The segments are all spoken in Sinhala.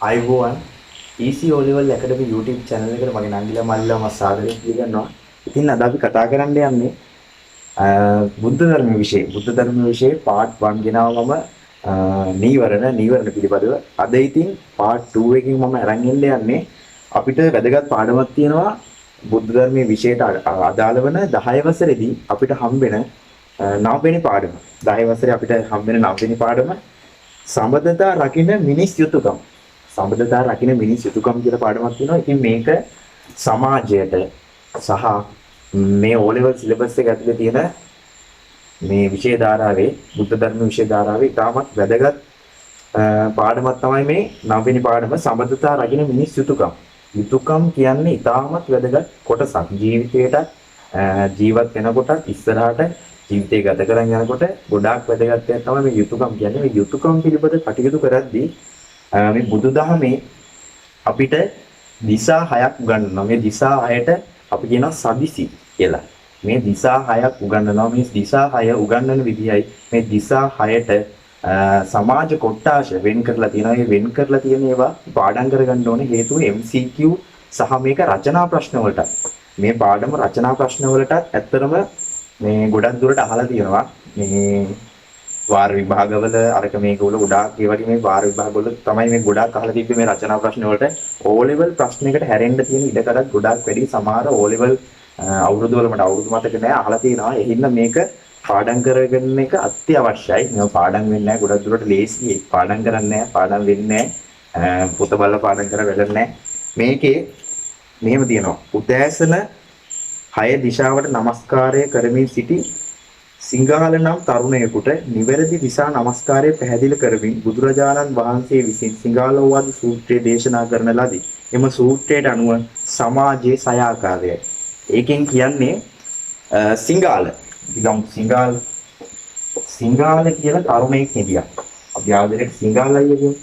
අයිබෝවන් EC O Level Academy YouTube channel එකට මගේ නංගිලා මල්ලිලා මම සාදරයෙන් පිළිගන්නවා. ඉතින් අද අපි කතා කරන්න යන්නේ බුද්ධ ධර්ම විෂය. බුද්ධ ධර්ම විෂය part 1 ගෙනාව මම නීවරණ පිළිබඳව. අද ඉතින් part 2 එකකින් මම අරන් යන්නේ අපිට වැදගත් පාඩමක් තියෙනවා බුද්ධ ධර්මයේ විෂයට අදාළ වන 10 වසරේදී අපිට හම්බෙන 9 වෙනි පාඩම. 10 වසරේ අපිට හම්බෙන 9 වෙනි පාඩම සම්බන්ධතා රකින්න මිනිස් යුතුයකම්. සම්බන්ධතා රකින්න මිනිස් යුතුයකම් කියලා පාඩමක් තියෙනවා. ඉතින් මේක සමාජයට සහ මේ O level syllabus එක ඇතුලේ තියෙන මේ විෂය ධාරාවේ බුද්ධ ධර්ම විෂය ධාරාවේ ඉතාමත් වැදගත් පාඩමක් තමයි මේ 9 වෙනි පාඩම සම්බන්ධතා රකින්න මිනිස් යුතුයකම්. යුතුයකම් කියන්නේ ඉතාමත් වැදගත් කොටසක්. ජීවිතේට ජීවත් වෙනකොට ඉස්සරහට ජීවිතය ගත කරන් යනකොට ගොඩාක් වැදගත් දෙයක් තමයි මේ යුතුයකම් කියන්නේ. මේ යුතුයකම් පිළිබඳ කටයුතු කරද්දී මේ බුදුදහමේ අපිට දිසා 6ක් උගන්වනවා. මේ දිසා 6ට අපි කියනවා සදිසි කියලා. මේ දිසා 6ක් උගන්වනවා. මේ දිසා 6 උගන්වන විදියයි මේ දිසා 6ට සමාජ කොටාශ වෙන් කරලා තියෙනවා. මේ වෙන් කරලා තියෙන ඒවා පාඩම් කරගන්න ඕනේ. හේතුව MCQ සහ මේක රචනා ප්‍රශ්න වලට. මේ පාඩම රචනා ප්‍රශ්න වලටත් ඇත්තටම මේ ගොඩක් දුරට අහලා තියෙනවා. මේ වාර විභාගවල අරක මේකවල ගොඩාක් ඒ වගේ මේ වාර විභාගවල තමයි මේ ගොඩාක් අහලා තිබ්බේ මේ රචනා ප්‍රශ්න වලට. O level ප්‍රශ්නයකට හැරෙන්න තියෙන ඉඩකඩක් ගොඩාක් වැඩි. සමහර O level අවුරුදු වල මට අවුරුදු මතක නෑ අහලා තියෙනවා. ඒ හින්දා මේක පාඩම් කරගන්න එක අත්‍යවශ්‍යයි. මේක පාඩම් වෙන්නේ නෑ ගොඩක් දුරට ලේසි. පාඩම් කරන්නේ නෑ, පාඩම් වෙන්නේ නෑ. පොත බලලා පාඩම් කර වැඩක් නෑ. මේකේ මෙහෙම තියෙනවා. උදෑසන 6 දිශාවට নমස්කාරය කරමින් සිටි සිංහාල නම් තරුණයෙකුට නිවැරදි දිසා নমස්කාරය පැහැදිලි කරමින් බුදුරජාණන් වහන්සේ විසින් සිංහාලෝවාද සූත්‍රය දේශනා කරන ලදී. එම සූත්‍රයට අනුව සමාජයේ 6 ආකාරයයි. ඒකෙන් කියන්නේ සිංහාල. ඉතින් සිංහාල කියලා තරුණයෙක් හිටියා. අපි ආදරේට සිංහාලයි කියමු.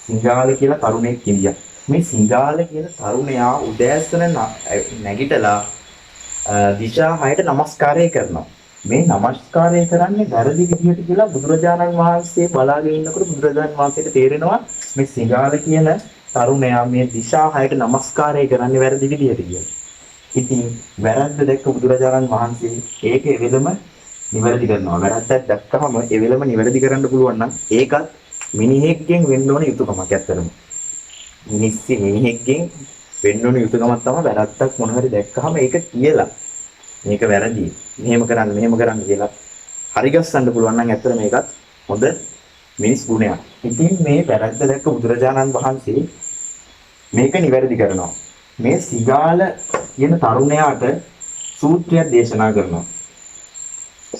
සිංහාල කියලා තරුණයෙක් හිටියා. මේ සිංහාල කියන තරුණයා උදෑසන නැගිටලා දිශා 6ට নমස්කාරය කරනවා. මේ নমස්කාරය කරන්නේ වැරදි විදිහට කියලා බුදුරජාණන් වහන්සේ බලාගෙන ඉන්නකොට බුදුරජාණන් වහන්සේට තේරෙනවා මේ සිංහාල කියන තරුණයා මේ දිශා 6ට নমස්කාරය කරන්නේ වැරදි විදිහට කියලා. ඉතින් වැරද්ද දැක්ක බුදුරජාණන් වහන්සේ ඒක එවෙලම නිවැරදි කරනවා. වැරද්දක් දැක්කම එවෙලම නිවැරදි කරන්න පුළුවන් නම් ඒකත් මිනිහෙක්ගෙන් වෙන්න ඕන යුතුයකමක් ඇත්තරම. මිනිහෙක්ගෙන් වෙන්න ඕන යුතුයකමක් තමයි වැරද්දක් මොන හරි දැක්කම ඒක කියලා. මේක වැරදි. මෙහෙම කරන්න කියලා හරි ගස්සන්න පුළුවන් නම් ඇත්තට මේකත් හොඳ මිනිස් ගුණයක්. ඉතින් මේ වැරද්ද දැක්ක බුදුරජාණන් වහන්සේ මේක නිවැරදි කරනවා. මේ සිගාල කියන තරුණයාට සූත්‍රයක් දේශනා කරනවා.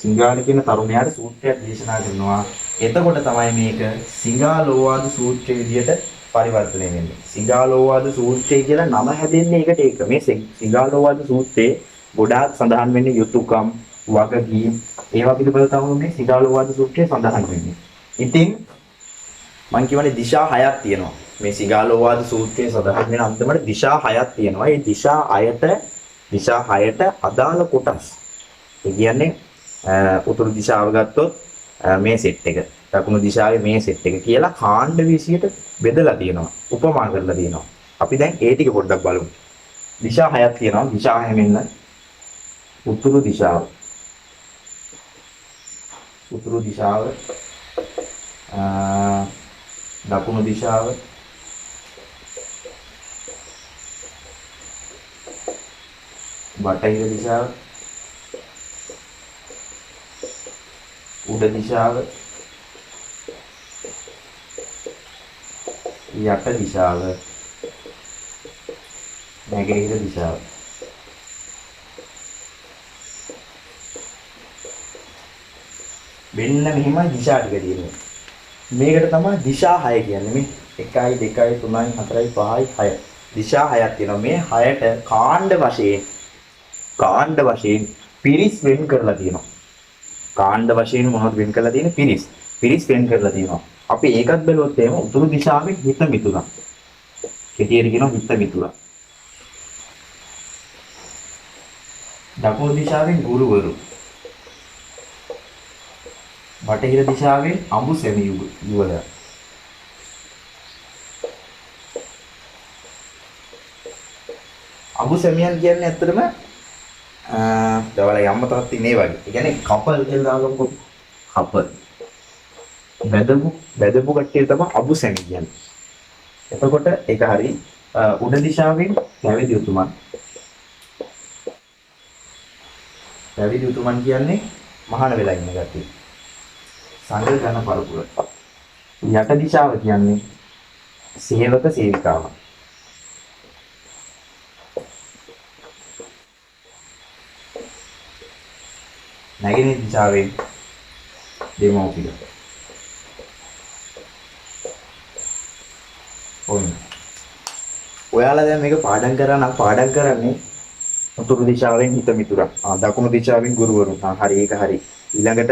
සිගාල කියන තරුණයාට සූත්‍රයක් දේශනා කරනවා. එතකොට තමයි මේක සිගාලෝවාද සූත්‍රයේ විදියට පරිවර්තනය වෙන්නේ. සිගාලෝවාද සූත්‍රය කියලා නම හැදෙන්නේ ඒකට ඒක. මේ සිගාලෝවාද සූත්‍රයේ ගොඩාක් සඳහන් වෙන්නේ යුතුයකම්, වගකීම් ඒවා පිළිබඳව තමයි මේ සිගාලෝවාද සූත්‍රයේ සඳහන් වෙන්නේ. ඉතින් මම කියවනේ දිශා 6ක් තියෙනවා. මේ සිගාලෝවාද සූත්‍රයේ සඳහන් වෙන අන්තිමට දිශා 6ක් තියෙනවා. ඒ දිශා 6ට අදාළ කොටස්. ඒ කියන්නේ උතුරු දිශාව ගත්තොත් මේ සෙට් එක, දකුණු දිශාවේ මේ සෙට් එක කියලා කාණ්ඩ 20ට බෙදලා තියෙනවා. උපමා කරලා තියෙනවා. අපි දැන් ඒ ටික පොඩ්ඩක් බලමු. දිශා 6ක් තියෙනවා. දිශා 6 මෙන්න උතුරු දිශාව, දකුණු දිශාව, බටහිර දිශාව, උඩ දිශාව, යට දිශාව, නැගෙනහිර දිශාව. මෙන්න මෙහිමයි දිශා ටික තියෙන්නේ. මේකට තමයි දිශා 6 කියන්නේ. මේ 1 2 3 4 5 6 දිශා 6ක් තියෙනවා. මේ 6ට කාණ්ඩ වශයෙන් පිරිස් වෙන් කරලා තියෙනවා. කාණ්ඩ වශයෙන් මොනවද වෙන් කරලා තියෙන්නේ? පිරිස් වෙන් කරලා තියෙනවා. අපි ඒකත් බැලුවොත් එහෙම උතුරු දිශාවෙන් හිත මිතුරා. කෙටියට කියනවා හිත මිතුරා. දකුණු දිශාවෙන් ගුරුවරු. බටහිර දිශාවෙන් අඹු සෙමි යුවල. අබු සැමියන් කියන්නේ ඇත්තටම දවලා යම්මතවත් ඉන්නේ වගේ. ඒ කියන්නේ කපල් කියලා දාගමුකෝ. කපල්. බෙදපු කට්ටිය තමයි අබු සැමි කියන්නේ. එතකොට ඒක හරි උඩ දිශාවෙන් පැවිදි උතුමන්. පැවිදි උතුමන් කියන්නේ මහාන වෙලා ඉන්න කට්ටිය. සංඝ ජන පරපුර. යට දිශාව කියන්නේ සේවක සේවිකාවන්. නැගෙනහිර දිශාවෙන් දෙමෝපිය. ඔයාලා දැන් මේක පාඩම් කරා නම් පාඩම් කරන්නේ උතුරු දිශාවෙන් හිත මිතුරා. දකුණු දිශාවෙන් ගුරුවරුන්. හරි ඒක හරි. ඊළඟට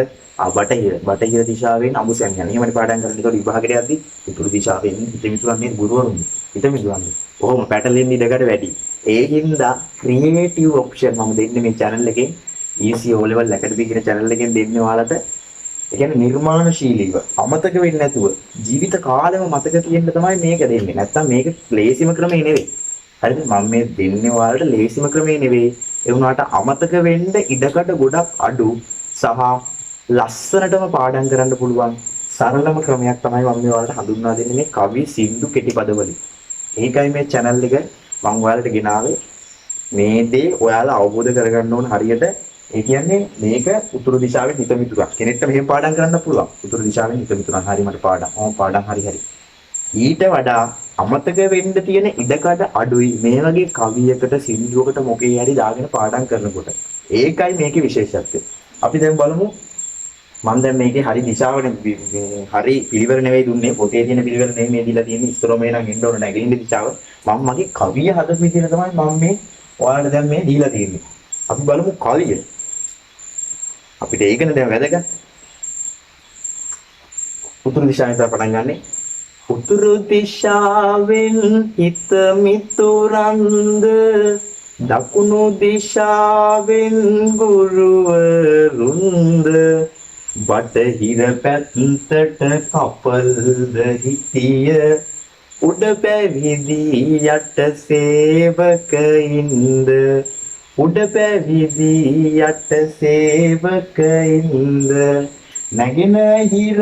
බටහිර දිශාවෙන් අඹු සැමියන්. එහෙමනේ පාඩම් කරන්නේ. ඒකට විභාගයට යද්දි උතුරු දිශාවෙන් හිත මිතුරන් නේ ගුරුවරුන්. හිත මිතුරන්. කොහොම පැටලෙන්නේ ඉඩකට වැඩි. ඒ හින්දා ක්‍රියේටිව් ඔප්ෂන් මම දෙන්නේ මේ channel එකෙන්. EC O level academy කියන channel එකෙන් දෙන්නේ ඔයාලට. ඒ කියන්නේ නිර්මාණශීලීව අමතක වෙන්නේ නැතුව ජීවිත කාලෙම මතක තියෙන්න තමයි මේක දෙන්නේ. නැත්තම් මේක ලේසිම ක්‍රමේ නෙවෙයි. හරිද? මම මේ දෙන්නේ ඔයාලට ලේසිම ක්‍රමේ නෙවෙයි. ඒ වුණාට අමතක වෙන්න ඉඩකඩ ගොඩක් අඩු සහ ලස්සනටම පාඩම් කරන්න පුළුවන් සරලම ක්‍රමයක් තමයි මම මේ ඔයාලට හඳුන්වා දෙන්නේ මේ කවි සින්දු කෙටිපද වලින්. ඒකයි මේ channel එක මම ඔයාලට ගෙනාවේ. මේ දේ ඔයාලා අවබෝධ කරගන්න ඕන හරියට. ඒ කියන්නේ මේක උතුරු දිශාවෙන් හිත මිතුරක්. කෙනෙක්ට මෙහෙම පාඩම් කරන්න පුළුවන්. උතුරු දිශාවෙන් හිත මිතුරන්. හරි මට පාඩම්. පාඩම් හරි. ඊට වඩා අමතක වෙන්න තියෙන ඉඩකඩ අඩුයි මේ වගේ කවියකට සින්දුවකට මොකේ හරි දාගෙන පාඩම් කරනකොට. ඒකයි මේකේ විශේෂත්වය. අපි දැන් බලමු මම දැන් මේකේ හරි දිශාවනේ හරි පිළිවෙල නෙවෙයි දුන්නේ. පොතේ තියෙන පිළිවෙල නෙවෙයි මේ දීලා තියෙන්නේ. ඉස්තරෝමේ නම් එන්න ඕන නැගෙන්නේ දිශාව. මම මගේ කවිය හදපු විදිහට තමයි මම මේ ඔයාලට දැන් මේ දීලා තියෙන්නේ. අපි බලමු කවිය. අපිට ඒකනේ දැන් වැදගත්. උතුරු දිශාවෙන් තමයි පටන් ගන්නෙ. උතුරු දිශාවෙන් හිත මිතුරන්ද දකුණු දිශාවෙන් ගුරුවරුන්ද බටහිර පැත්තට කපල්ද හිටිය උඩ පැවිදි යට සේවකයින්ද උඩ පැවිදි යට සේවකයින්ද නැගෙනහිර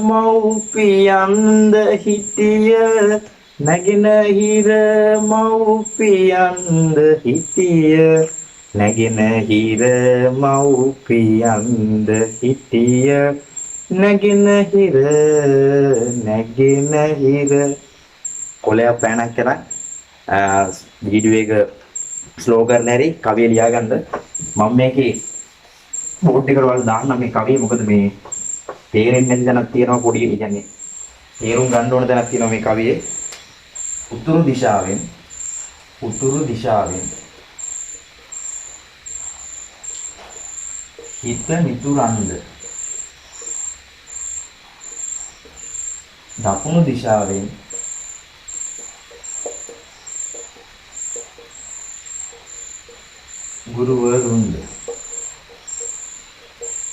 මව්පියන්ද හිටිය නැගෙනහිර මව්පියන්ද හිටිය නැගෙනහිර මව්පියන්ද හිටිය නැගෙනහිර කොලයක් පැනක් කරා වීඩියෝ එක ස්ලෝ කරන්න හැරි කවිය ලියා ගන්න මම මේකේ බෝඩ් එකට වල දාන්න මේ කවිය මොකද මේ තේරෙන්නේ නැති දැනක් තියෙනවා පොඩි කියන්නේ තේරුම් ගන්න ඕන දැනක් තියෙනවා මේ කවියේ උතුරු දිශාවෙන් හිත මිතුරන්ද දකුණු දිශාවෙන් ගුරුවරුන්ද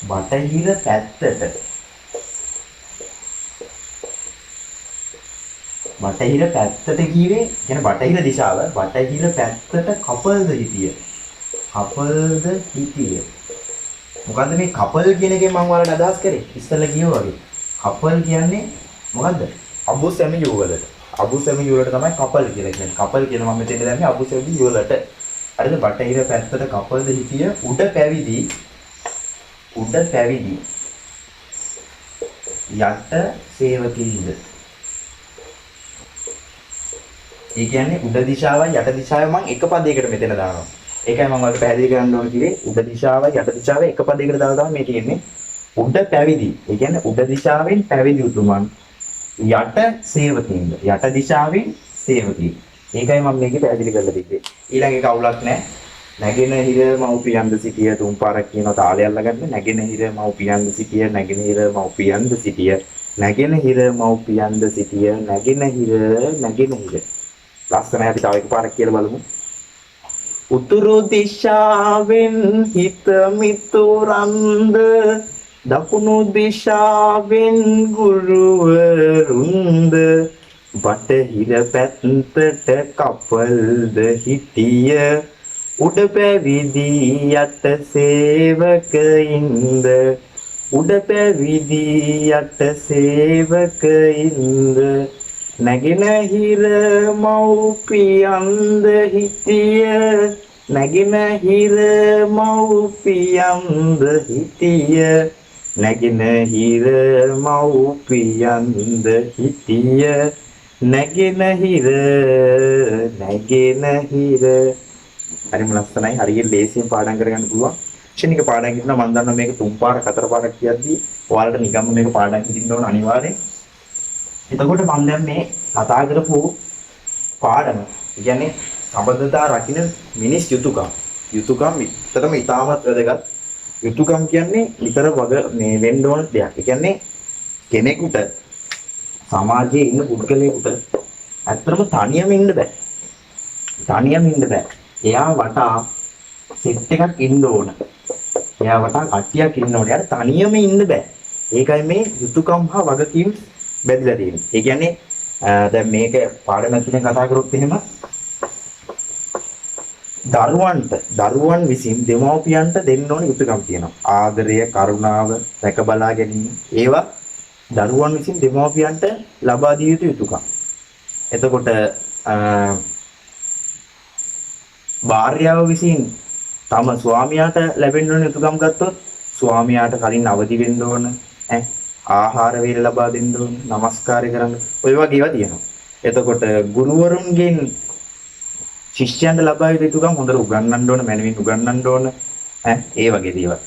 බටහිර පැත්තට කිව්වේ කියන්නේ බටහිර දිශාව බටහිර පැත්තට කපල්ද හිටිය මොකද්ද මේ කපල් කියන එකෙන් මම ඔයාලට අදහස් කරේ ඉස්සෙල්ලා කිව්වා වගේ කපල් කියන්නේ මොකද්ද අබු සැමි යුවලට තමයි කපල් කියලා කියන්නේ කපල් කියන මම මෙතෙන් දැම්මේ අබු සැමි යුවලට හරිද බටහිර පැත්තට කපල්ද හිටිය උඩ පැවිදි යට සේවකින්ද ඒ කියන්නේ උඩ දිශාවයි යට දිශාවයි මම එක පදයකට මෙතන දානවා. ඒකයි මම ඔයාලට පැහැදිලි කරන්න ඕන කිව්වේ උඩ දිශාවයි යට දිශාවයි එක පදයකට දාලා තමයි මේ තියෙන්නේ. උඩ පැවිදි. ඒ කියන්නේ උඩ දිශාවෙන් පැවිදි උතුමන් යට සේවකින්ද. යට දිශාවෙන් සේවකී. ඒකයි මම මේකේ පැහැදිලි කරලා තිබ්බේ. ඊළඟ එක අවුලක් නැහැ. නැගෙනහිර මව්පියන්ද සිටිය තුන් පාරක් කියන තාලය අල්ලගන්න. නැගෙනහිර මව්පියන්ද සිටිය නැගෙනහිර ලස්සනයි අපි තව එකපාරක් කියලා බලමු. උතුරු දිශාවෙන් හිත මිතුරන්ද දකුණු දිශාවෙන් ගුරුවරුන්ද බටහිර පැත්තට කපල්ද හිටිය උඩ පැවිදි යට සේවකයින්ද උඩ පැවිදි යට සේවකයින්ද නැගෙනහිර මව්පියන්ද හිටිය නැගෙනහිර මව්පියන්ද හිටිය නැගෙනහිර මව්පියන්ද හිටිය නැගෙනහිර හරිම ලස්සනයි. හරියට ලේසියෙන් පාඩම් කරගන්න පුළුවන්. ක්ෂණික පාඩම් කරනවා මම දන්නවා මේක තුන් පාර හතර පාරක් කියද්දී ඔයාලට නිකම්ම මේක පාඩම් හිතින්න ඕන අනිවාර්යෙන්. එතකොට මම දැන් මේ කතා කරපු පාඩම කියන්නේ සම්බන්ධතා රකින්න මිනිස් යුතුයකම්. යුතුයකම් විතරම ඉතාමත් වැදගත්. යුතුයකම් කියන්නේ විතර වග මේ වෙන්න ඕන දෙයක්. ඒ කියන්නේ කෙනෙකුට සමාජයේ ඉන්න පුද්ගලයෙකුට ඇත්තටම තනියම ඉන්න බෑ. තනියම ඉන්න බෑ. එයා වටා සෙට් එකක් ඉන්න ඕන. එයා වටා කට්ටියක් ඉන්න ඕන. එයාට තනියම ඉන්න බෑ. ඒකයි මේ යුතුයකම් හා වගකීම් බෙදලා තියෙන්නේ. ඒ කියන්නේ දැන් මේක පාඩම තුනේ කතා කරොත් එහෙම දරුවන් විසින් දෙමව්පියන්ට දෙන්න ඕන යුතුයකම් තියෙනවා. ආදරය, කරුණාව, රැක බලා ගැනීම. ඒවා දරුවන් විසින් දෙමව්පියන්ට ලබා දිය යුතු යුතුයකම්. එතකොට භාර්යාව විසින් තම ස්වාමියාට ලැබෙන්න ඕන යුතුයකම් ගත්තොත් ස්වාමියාට කලින් අවදි වෙන්න ඕන. ආහාර වේල ලබා දෙන්න ඕන, নমස්කාරය කරන්න. ඔය වගේ ඒවා තියෙනවා. එතකොට ගුරුවරුන්ගෙන් ශිෂ්‍යයන්ට ලබා යුතු යුතුයකම් හොඳට උගන්වන්න ඕන, මැනවින් උගන්වන්න ඕන. ඒ වගේ දේවල්.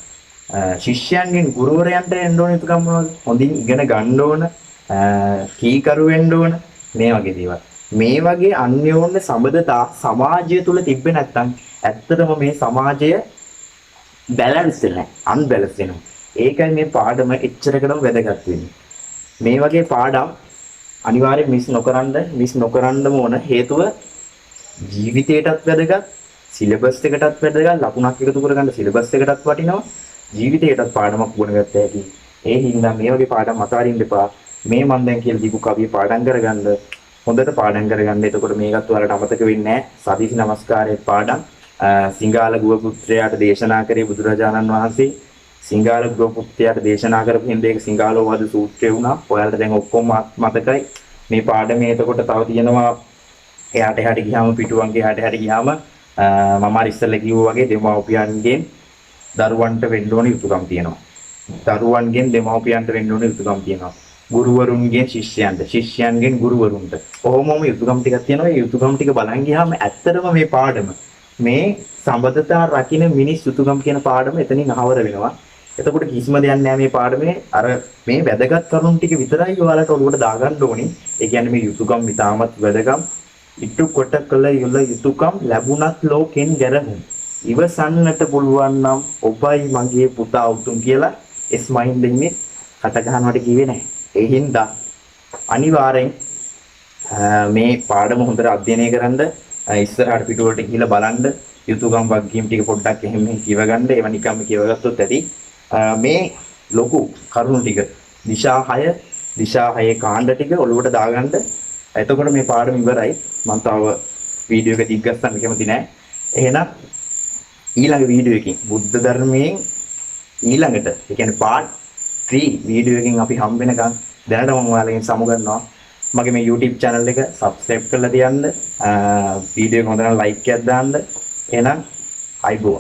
ශිෂ්‍යයන්ගෙන් ගුරුවරයන්ට එන්න ඕන යුතුයකම් මොනවද? හොඳින් ඉගෙන ගන්න ඕන, කීකරු වෙන්න ඕන. මේ වගේ දේවල්. මේ වගේ අන්‍යෝන්‍ය සම්බන්ධතා සමාජය තුල තිබ්බේ නැත්නම් ඇත්තටම මේ සමාජය බැලන්ස් වෙන්නේ නැහැ. අන්බැලන්ස් වෙනවා. ඒකයි මේ පාඩම එච්චරකටම වැදගත් වෙන්නේ. මේ වගේ පාඩම් අනිවාර්යෙන් මිස් නොකරන්නම ඕන. හේතුව ජීවිතයටත් වැදගත්, සිලබස් එකටත් වැදගත්, ලකුණක් එකතු කරගන්න සිලබස් එකටත් වටිනවා. ජීවිතයටත් පාඩමක් වුණ ගත්ත හැකි. ඒ හින්දා මේ වගේ පාඩම් අතාරින්න එපා. මේ මම දැන් කියලා දීපු කවිය පාඩම් කරගන්න. හොඳට පාඩම් කරගන්න. එතකොට මේකත් ඔයාලට අමතක වෙන්නේ නැහැ. සදීසි නමස්කාරයේ පාඩම් සිංහාල ගුව පුත්‍රයාට දේශනා කරේ බුදුරජාණන් වහන්සේ. සිංහාල ගුව පුත්‍රයාට දේශනා කරපු හින්දා ඒක සිංහාලෝවාද සූත්‍රය වුණා. ඔයාලට දැන් ඔක්කොම මතකයි. මේ පාඩමේ එතකොට තව තියෙනවා එහාට ගියාම පිටුවන්ගේ එහාට ගියාම මම අර ඉස්සෙල්ලා කිව්වා වගේ දෙමව්පියන්ගෙන් දරුවන්ට වෙන්න ඕන යුතුයකම් තියෙනවා. දරුවන්ගෙන් දෙමව්පියන්ට වෙන්න ඕන යුතුයකම් තියෙනවා. ගුරුවරුන්ගෙන් ශිෂ්‍යයන්ට, ශිෂ්‍යයන්ගෙන් ගුරුවරුන්ට. කොහොමම යුතුයකම් ටිකක් තියෙනවා. ඒ යුතුයකම් ටික බලන් ගියාම ඇත්තටම මේ පාඩම මේ සම්බන්ධතා රකින්න මිනිස් යුතුයකම් කියන පාඩම එතනින් අහවර වෙනවා. එතකොට කිසිම දෙයක් නැහැ මේ පාඩමේ. අර මේ වැදගත් කරුණු ටික විතරයි ඔයාලට ඔළුවට දාගන්න ඕනේ. ඒ කියන්නේ මේ යුතුයකම් ඉතාමත් වැදගත්. ඉටු කොට කළ යුතුයකම් ලැබුණත් ලෝකෙන් ගැරහුම්. ඉවසන්නට පුළුවන් නම් ඔබයි මගේ පුතා උතුම් කියලා ස්මයිල් දෙන්නේ කට ගන්නවට කිව්වේ නැහැ. ඒ හින්දා අනිවාර්යෙන් මේ පාඩම හොඳට අධ්‍යයනය කරන්න ඉස්සරහට පිටුවලට ගිහිල්ලා බලන්න යුතුයකම් වගකීම් ටික පොඩ්ඩක් එහෙම කියව ගන්න. ඒවා නිකම්ම කියවගත්තොත් ඇති. මේ ලොකු කරුණු ටික දිශා 6 කාණ්ඩ ටික ඔළුවට දාගන්න. එතකොට මේ පාඩම ඉවරයි. මම තව වීඩියෝ එක දිග්ගස්සන්න කැමති නැහැ. එහෙනම් ඊළඟ වීඩියෝ එකකින් බුද්ධ ධර්මයෙන් ඊළඟට ඒ කියන්නේ part 3 වීඩියෝ එකකින් අපි හම්බ වෙනකන් දැනට මම ඔයාලගෙන් සමුගන්නවා. මගේ මේ YouTube channel එක subscribe කරලා තියන්න. වීඩියෝ එක හොඳට like එකක් දාන්න. එහෙනම් අයිබෝවන්.